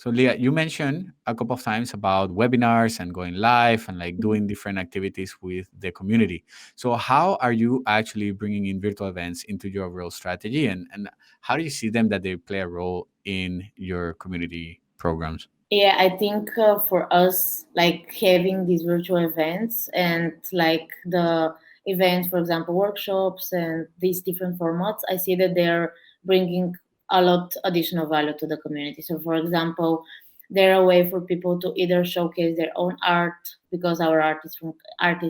So Leah, you mentioned a couple of times about webinars and going live and like doing different activities with the community. So how are you actually bringing in virtual events into your overall strategy, and how do you see them that they play a role in your community programs? Yeah, I think for us, like having these virtual events and like the events, for example, workshops and these different formats, I see that they're bringing a lot additional value to the community. So, for example, they're a way for people to either showcase their own art because our artists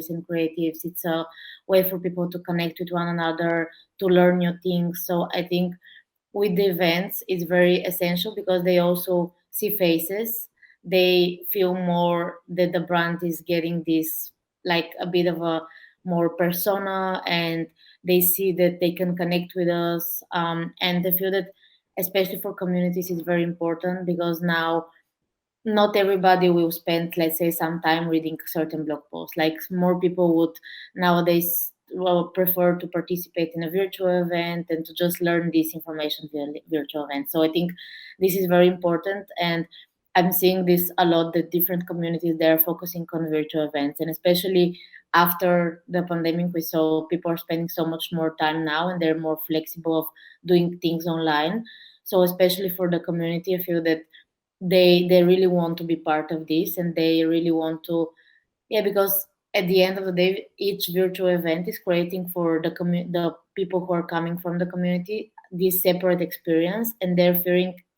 and creatives. It's a way for people to connect with one another, to learn new things. So, I think with the events is very essential because they also see faces. They feel more that the brand is getting this like a bit of a more persona, and they see that they can connect with us. And they feel that, especially for communities, is very important because now not everybody will spend, let's say, some time reading certain blog posts. Like more people would nowadays prefer to participate in a virtual event and to just learn this information via virtual event. So I think this is very important, and I'm seeing this a lot. That different communities they're focusing on virtual events, and especially after the pandemic, we saw people are spending so much more time now, and they're more flexible of doing things online. So especially for the community, I feel that they really want to be part of this, and they really want to, yeah, because at the end of the day each virtual event is creating for the people who are coming from the community this separate experience, and they're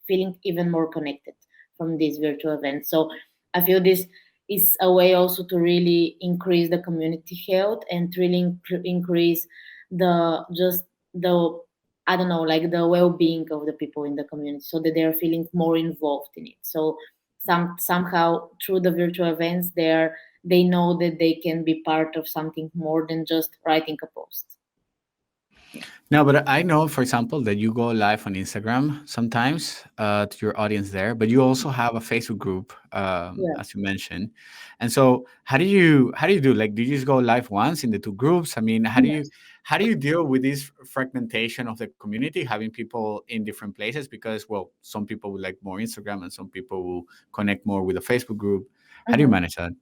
feeling even more connected from this virtual event. So I feel this is a way also to really increase the community health and really increase the just the, I don't know, like the well-being of the people in the community, so that they are feeling more involved in it. So somehow through the virtual events, they know that they can be part of something more than just writing a post. Yeah. No, but I know, for example, that you go live on Instagram sometimes to your audience there, but you also have a Facebook group, Yeah. as you mentioned. And so, how do you do? Like, do you just go live once in the two groups? I mean, how do you deal with this fragmentation of the community, having people in different places? Because, well, some people will like more Instagram, and some people will connect more with a Facebook group. How do you Mhm. manage that?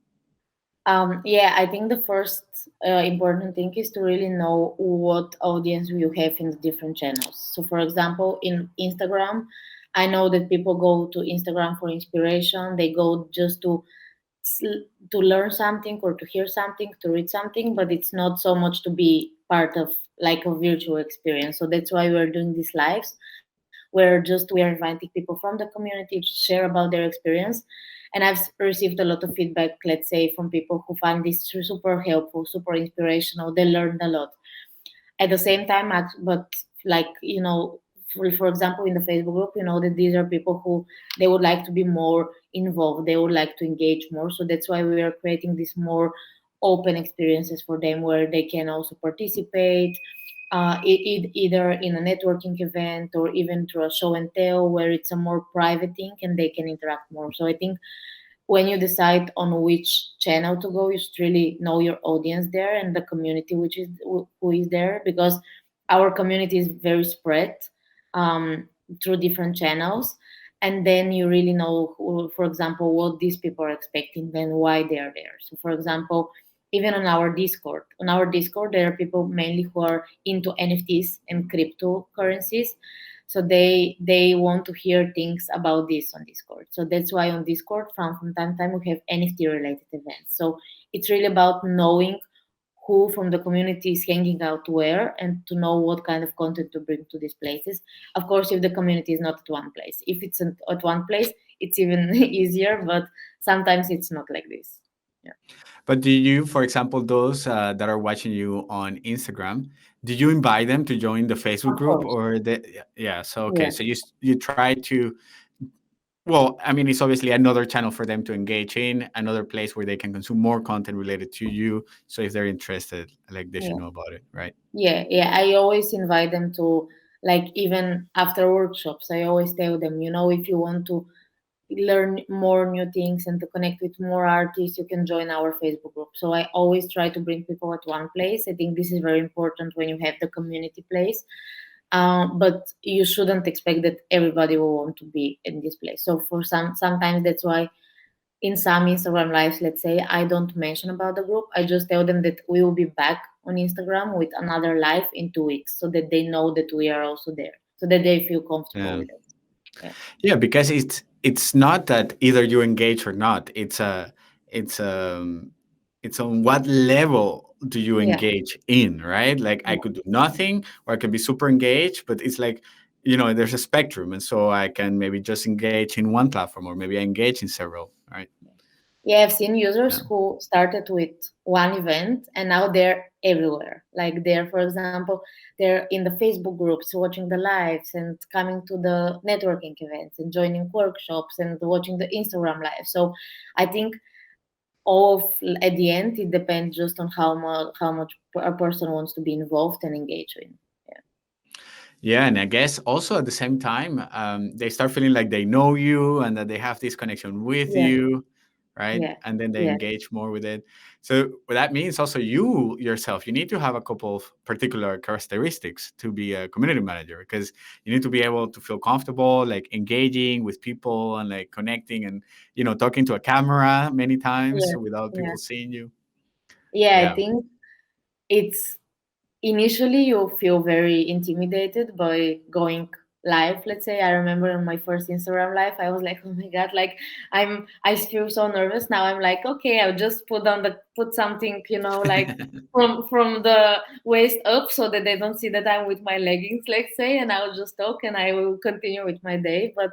Yeah, I think the first important thing is to really know what audience you have in the different channels. So, for example, in Instagram, I know that people go to Instagram for inspiration. They go just to learn something or to hear something, to read something, but it's not so much to be part of like a virtual experience. So that's why we're doing these lives where just we are inviting people from the community to share about their experience. And I've received a lot of feedback, let's say, from people who find this super helpful, super inspirational. They learned a lot. At the same time, but like, for example, in the Facebook group, that these are people who they would like to be more involved. They would like to engage more. So that's why we are creating these more open experiences for them where they can also participate, either in a networking event or even through a show and tell where it's a more private thing and they can interact more. So I think when you decide on which channel to go, you should really know your audience there and the community who is there, because our community is very spread um, through different channels. And then you really know, who, for example, what these people are expecting, then why they are there. So, for example, even on our Discord, there are people mainly who are into NFTs and cryptocurrencies, so they want to hear things about this on Discord. So that's why on Discord from time to time we have NFT related events. So it's really about knowing who from the community is hanging out where, and to know what kind of content to bring to these places. Of course, if the community is not at one place, if it's at one place it's even easier, but sometimes it's not like this. Yeah. But do you, for example, those that are watching you on Instagram, do you invite them to join the Facebook Of group, course. or the? Yeah, so okay, Yeah. so you try to. Well, I mean, it's obviously another channel for them to engage in, another place where they can consume more content related to you. So if they're interested, like they should Yeah. know about it, right? Yeah, I always invite them to, like, even after workshops, I always tell them, if you want to learn more new things and to connect with more artists, you can join our Facebook group. So I always try to bring people at one place. I think this is very important when you have the community place. But you shouldn't expect that everybody will want to be in this place. So for sometimes that's why in some Instagram lives, let's say, I don't mention about the group. I just tell them that we will be back on Instagram with another live in 2 weeks, so that they know that we are also there, so that they feel comfortable Yeah. with it. Yeah, Yeah, because it's not that either you engage or not. It's it's on what level do you yeah, engage in, right? Like I yeah, could do nothing or I could be super engaged, but it's like, there's a spectrum, and so I can maybe just engage in one platform or maybe I engage in several, right? yeah. I've seen users Yeah. who started with one event and now they're everywhere. Like they're, for example, they're in the Facebook groups, watching the lives and coming to the networking events and joining workshops and watching the Instagram live. So I think all of at the end it depends just on how much a person wants to be involved and engaged in. Yeah, Yeah, and I guess also at the same time, they start feeling like they know you and that they have this connection with yeah, you, right? yeah, And then they yeah, engage more with it. So what that means also you yourself, you need to have a couple of particular characteristics to be a community manager because you need to be able to feel comfortable, like engaging with people and like connecting and talking to a camera many times yeah, without yeah, people seeing you. yeah. I Yeah. think it's initially you feel very intimidated by going live. Let's say I remember in my first Instagram live I was like, oh my god, like I feel so nervous. Now I'm like, okay, I'll just put something, like from the waist up so that they don't see that I'm with my leggings, let's say, and I'll just talk and I will continue with my day. But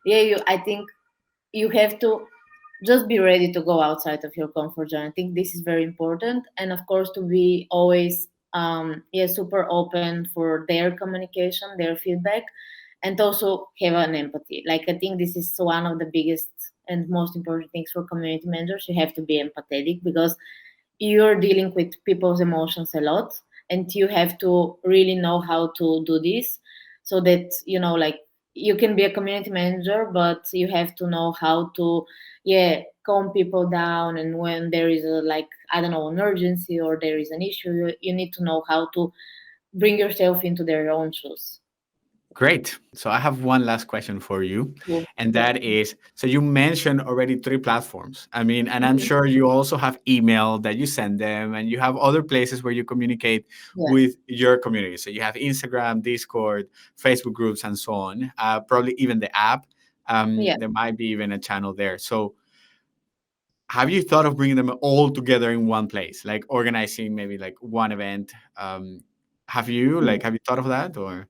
yeah, I think you have to just be ready to go outside of your comfort zone. I think this is very important, and of course, to be always yeah, super open for their communication, their feedback, and also have an empathy. Like I think this is one of the biggest and most important things for community managers. You have to be empathetic because you're dealing with people's emotions a lot, and you have to really know how to do this so that like you can be a community manager, but you have to know how to, yeah, calm people down. And when there is a, like, I don't know, an urgency or there is an issue, you need to know how to bring yourself into their own shoes. Great. So I have one last question for you. Cool. And Yeah. that is, so you mentioned already three platforms. I mean, and I'm Mhm. sure you also have email that you send them and you have other places where you communicate Yeah. with your community. So you have Instagram, Discord, Facebook groups, and so on. Probably even the app. Yeah. There might be even a channel there. So have you thought of bringing them all together in one place, like organizing maybe like one event? Have you thought of that or?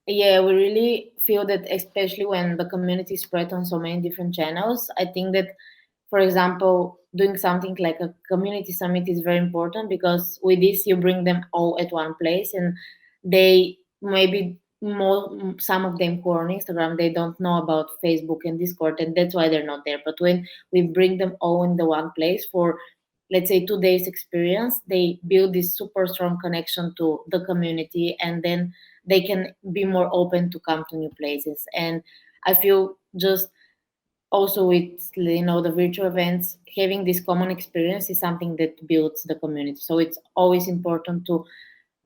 Yeah, we really feel that, especially when the community is spread on so many different channels. I think that, for example, doing something like a community summit is very important because with this you bring them all at one place, and they maybe more some of them who are on Instagram, they don't know about Facebook and Discord, and that's why they're not there. But when we bring them all in the one place for, let's say, 2 days experience, they build this super strong connection to the community, and then they can be more open to come to new places. And I feel just also with the virtual events, having this common experience is something that builds the community. So it's always important to,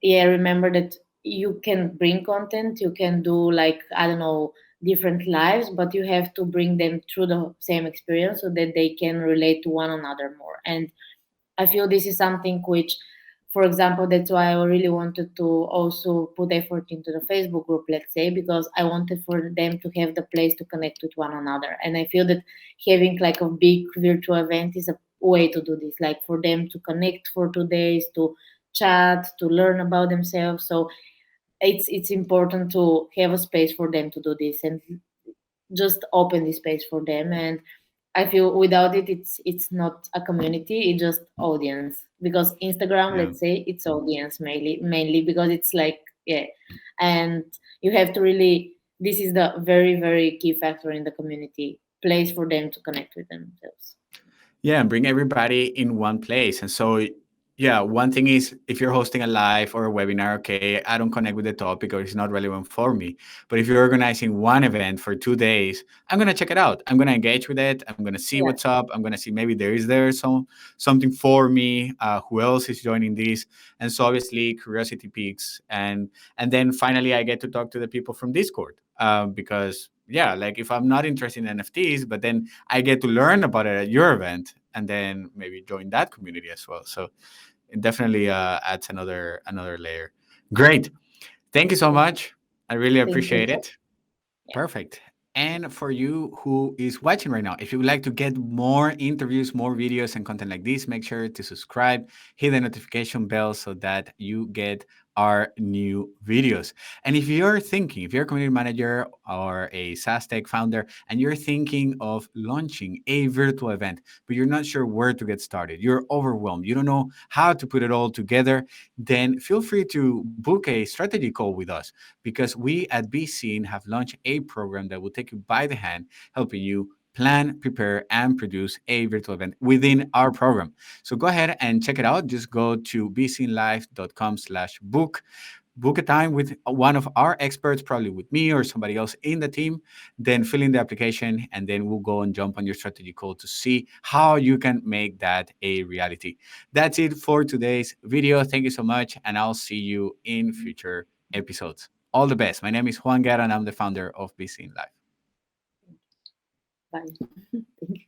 yeah, remember that you can bring content, you can do, like, I don't know, different lives, but you have to bring them through the same experience so that they can relate to one another more. And I feel this is something which, for example, that's why I really wanted to also put effort into the Facebook group, let's say, because I wanted for them to have the place to connect with one another. And I feel that having like a big virtual event is a way to do this, like for them to connect for 2 days, to chat, to learn about themselves. So it's important to have a space for them to do this and just open the space for them. And I feel without it, it's not a community, it's just audience. Because Instagram, Yeah. let's say, it's audience mainly because it's like, yeah. And you have to really, this is the very, very key factor in the community, place for them to connect with themselves. Yeah, and bring everybody in one place. And so Yeah, one thing is if you're hosting a live or a webinar, okay, I don't connect with the topic or it's not relevant for me. But if you're organizing one event for 2 days, I'm gonna check it out. I'm gonna engage with it. I'm gonna see Yeah. what's up. I'm gonna see maybe there something for me. Who else is joining this? And so obviously curiosity peaks, and then finally I get to talk to the people from Discord because yeah, like if I'm not interested in NFTs, but then I get to learn about it at your event and then maybe join that community as well. So it definitely adds another layer. Great. Thank you so Yeah. much. I really Thank you. appreciate it. Yeah. Perfect. And for you who is watching right now, if you would like to get more interviews, more videos, and content like this, make sure to subscribe, hit the notification bell so that you get our new videos. And if you're thinking, if you're a community manager or a SaaS tech founder, and you're thinking of launching a virtual event, but you're not sure where to get started, you're overwhelmed, you don't know how to put it all together, then feel free to book a strategy call with us because we at BScene have launched a program that will take you by the hand, helping you plan, prepare, and produce a virtual event within our program. So go ahead and check it out. Just go to bscenelife.com/book. Book a time with one of our experts, probably with me or somebody else in the team. Then fill in the application, and then we'll go and jump on your strategy call to see how you can make that a reality. That's it for today's video. Thank you so much, and I'll see you in future episodes. All the best. My name is Juan Guerra, and I'm the founder of BC in Life. Bye. Thank you.